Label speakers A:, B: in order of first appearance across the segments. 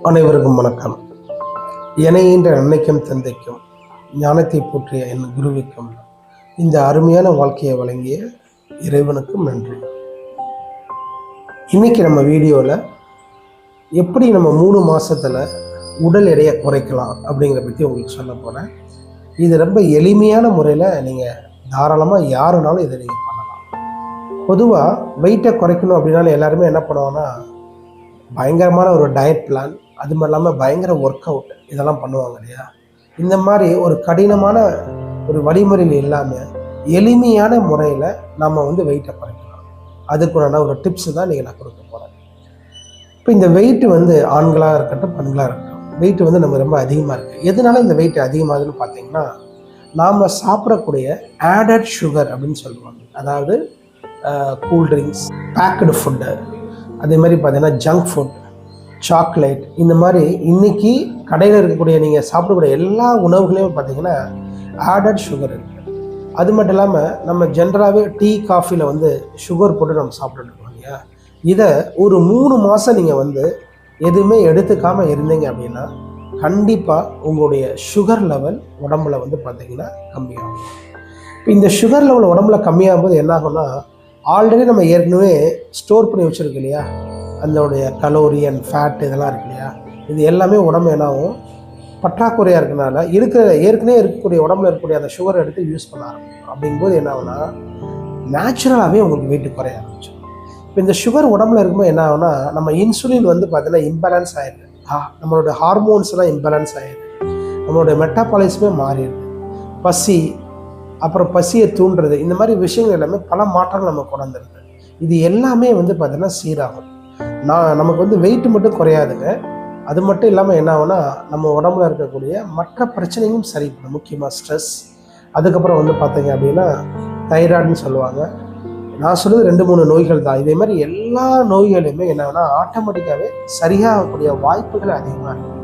A: அனைவருக்கும் வணக்கம். என்ற அன்னைக்கும் தந்தைக்கும் ஞானத்தை போற்றிய என் குருவிக்கும் இந்த அருமையான வாழ்க்கையை வழங்கிய இறைவனுக்கும் நன்றி. இன்னைக்கு நம்ம வீடியோவில் எப்படி நம்ம 3 மாதத்தில் உடல் எடையை குறைக்கலாம் அப்படிங்கிற பற்றி உங்களுக்கு சொல்ல போகிறேன். இது ரொம்ப எளிமையான முறையில் நீங்கள் தாராளமாக யாருனாலும் இதை நீங்கள் பண்ணலாம். பொதுவாக வெயிட்டை குறைக்கணும் அப்படின்னாலும் எல்லாருமே என்ன பண்ணுவாங்கன்னா பயங்கரமான ஒரு டயட் பிளான், அது மட்டும் இல்லாமல் பயங்கர ஒர்க் அவுட் இதெல்லாம் பண்ணுவாங்க இல்லையா. இந்த மாதிரி ஒரு கடினமான ஒரு வழிமுறையில் இல்லாமல் எளிமையான முறையில் நம்ம வெயிட்டை குறைக்கலாம். அதுக்குண்டான ஒரு டிப்ஸ் தான் நீங்கள் நான் கொடுக்க போகிறேன். இப்போ இந்த வெயிட்டு ஆண்களாக இருக்கட்டும் பெண்களாக இருக்கட்டும், வெயிட்டு நம்ம ரொம்ப அதிகமாக இருக்குது. எதனால இந்த வெயிட் அதிகமாகுதுன்னு பார்த்தீங்கன்னா, நாம் சாப்பிடக்கூடிய ஆடட் சுகர் அப்படின்னு சொல்லுவாங்க. அதாவது கூல்ட்ரிங்க்ஸ், பேக்கடு ஃபுட்டு, அதே மாதிரி பார்த்தீங்கன்னா ஜங்க் ஃபுட், சாக்லேட், இந்த மாதிரி இன்றைக்கி கடையில் இருக்கக்கூடிய நீங்கள் சாப்பிடக்கூடிய எல்லா உணவுகளையும் பார்த்தீங்கன்னா ஆடட் சுகர் இருக்குது. அது மட்டும் இல்லாமல் நம்ம ஜென்ரலாகவே டீ காஃபியில் சுகர் போட்டு நம்ம சாப்பிட்டுருக்கோம் இல்லையா. இதை ஒரு 3 மாதம் நீங்கள் எதுவுமே எடுத்துக்காமல் இருந்தீங்க அப்படின்னா கண்டிப்பாக உங்களுடைய சுகர் லெவல் உடம்புல பார்த்தீங்கன்னா கம்மியாகும். இப்போ இந்த சுகர் லெவல் உடம்புல கம்மியாகும் போது என்ன ஆகும்னா, ஆல்ரெடி நம்ம ஏற்கனவே ஸ்டோர் பண்ணி வச்சுருக்கு இல்லையா, அதோடைய கலோரி அண்ட் ஃபேட் இதெல்லாம் இருக்கு இல்லையா, இது எல்லாமே உடம்பு என்னாகும் பற்றாக்குறையாக இருக்கனால ஏற்கனவே இருக்கக்கூடிய உடம்புல இருக்கக்கூடிய அந்த சுகரை எடுத்து யூஸ் பண்ண ஆரம்பிக்கும். அப்படிங்கும்போது என்ன ஆகுனா நேச்சுரலாகவே உங்களுக்கு வெயிட் குறைய ஆரம்பிச்சிடும். இப்போ இந்த சுகர் உடம்புல இருக்கும்போது என்ன ஆகுனா, நம்ம இன்சுலின் பார்த்தீங்கன்னா இம்பேலன்ஸ் ஆகிடுது, நம்மளோட ஹார்மோன்ஸ் எல்லாம் இம்பேலன்ஸ் ஆகிடுது, நம்மளுடைய மெட்டாபாலிசமே மாறிடுது, பசி, அப்புறம் பசியை தூண்டுறது, இந்த மாதிரி விஷயங்கள் எல்லாமே பல மாற்றங்கள் நம்ம கொண்டு வந்துடுது. இது எல்லாமே பார்த்தீங்கன்னா சீராகும். நமக்கு வெயிட் மட்டும் குறையாதுங்க, அது மட்டும் இல்லாமல் என்ன ஆகுனா நம்ம உடம்புல இருக்கக்கூடிய மற்ற பிரச்சனையும் சரி பண்ணும். முக்கியமாக ஸ்ட்ரெஸ், அதுக்கப்புறம் பார்த்தீங்க அப்படின்னா தைராய்டுன்னு சொல்லுவாங்க. நான் சொல்லுறது 2-3 நோய்கள் தான். இதே மாதிரி எல்லா நோய்களையுமே என்ன ஆகுனா ஆட்டோமேட்டிக்காகவே சரியாகக்கூடிய வாய்ப்புகள் அதிகமாக இருக்கும்.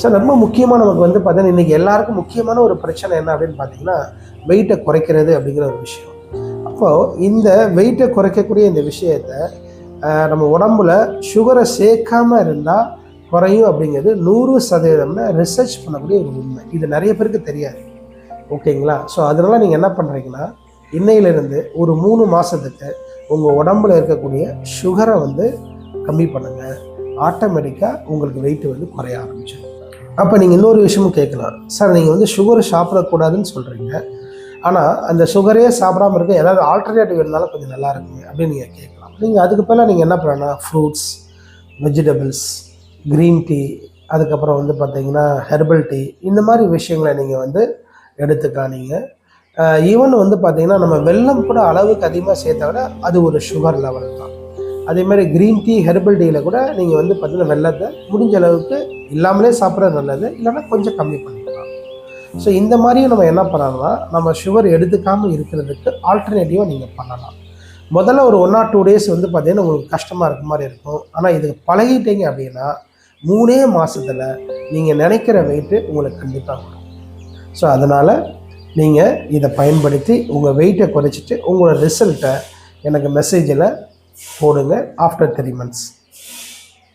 A: ஸோ ரொம்ப முக்கியமாக நமக்கு பார்த்தீங்கன்னா இன்றைக்கி எல்லாருக்கும் முக்கியமான ஒரு பிரச்சனை என்ன அப்படின்னு பார்த்தீங்கன்னா வெயிட்டை குறைக்கிறது அப்படிங்கிற ஒரு விஷயம். அப்போது இந்த வெயிட்டை குறைக்கக்கூடிய இந்த விஷயத்தை நம்ம உடம்புல சுகரை சேர்க்காமல் இருந்தால் குறையும் அப்படிங்கிறது 100% ரிசர்ச் பண்ணக்கூடிய ஒரு உண்மை. இது நிறைய பேருக்கு தெரியாது, ஓகேங்களா. ஸோ அதனால் நீங்கள் என்ன பண்ணுறீங்கன்னா, இன்னையிலிருந்து ஒரு 3 மாதத்துக்கு உங்கள் உடம்புல இருக்கக்கூடிய சுகரை கம்மி பண்ணுங்கள். ஆட்டோமேட்டிக்காக உங்களுக்கு வெயிட்டு குறைய ஆரம்பிச்சிடும். அப்போ நீங்கள் இன்னொரு விஷயமும் கேட்கலாம், சார் நீங்கள் சுகரை சாப்பிடக்கூடாதுன்னு சொல்கிறீங்க, ஆனால் அந்த சுகரே சாப்பிடாமல் இருக்க ஏதாவது ஆல்டர்னேட்டிவ் இருந்தாலும் கொஞ்சம் நல்லா இருக்குங்க அப்படின்னு நீங்கள் கேட்கலாம். நீங்கள் அதுக்கு பதிலாக நீங்கள் என்ன பண்ணலாம், ஃப்ரூட்ஸ், வெஜிடபிள்ஸ், க்ரீன் டீ, அதுக்கப்புறம் பார்த்தீங்கன்னா ஹெர்பல் டீ, இந்த மாதிரி விஷயங்களை நீங்கள் எடுத்துக்கலாம். நீங்கள் ஈவன் பார்த்தீங்கன்னா நம்ம வெல்லம் கூட அளவுக்கு அதிகமாக சேர்த்தா விட அது ஒரு சுகர் லெவல் தான். அதே மாதிரி க்ரீன் டீ, ஹெர்பல் டீயில் கூட நீங்கள் பார்த்தீங்கன்னா வெல்லத்தை முடிஞ்ச அளவுக்கு இல்லாமலே சாப்பிட்றது நல்லது, இல்லைன்னா கொஞ்சம் கம்மி பண்ணிக்கலாம். ஸோ இந்த மாதிரியும் நம்ம என்ன பண்ணலாம்னா, நம்ம சுகர் எடுத்துக்காமல் இருக்கிறதுக்கு ஆல்டர்னேட்டிவாக நீங்கள் பண்ணலாம். முதல்ல ஒரு 1 or 2 days பார்த்தீங்கன்னா உங்களுக்கு கஷ்டமாக இருக்க மாதிரி இருக்கும். ஆனால் இதுக்கு பழகிட்டீங்க அப்படின்னா 3 மாதத்தில் நீங்கள் நினைக்கிற வெயிட்டு உங்களுக்கு கண்டிப்பாக வரும். ஸோ அதனால் நீங்கள் இதை பயன்படுத்தி உங்கள் வெயிட்டை குறைச்சிட்டு உங்களோட ரிசல்ட்டை எனக்கு மெசேஜில் போடுங்க ஆஃப்டர் 3 months.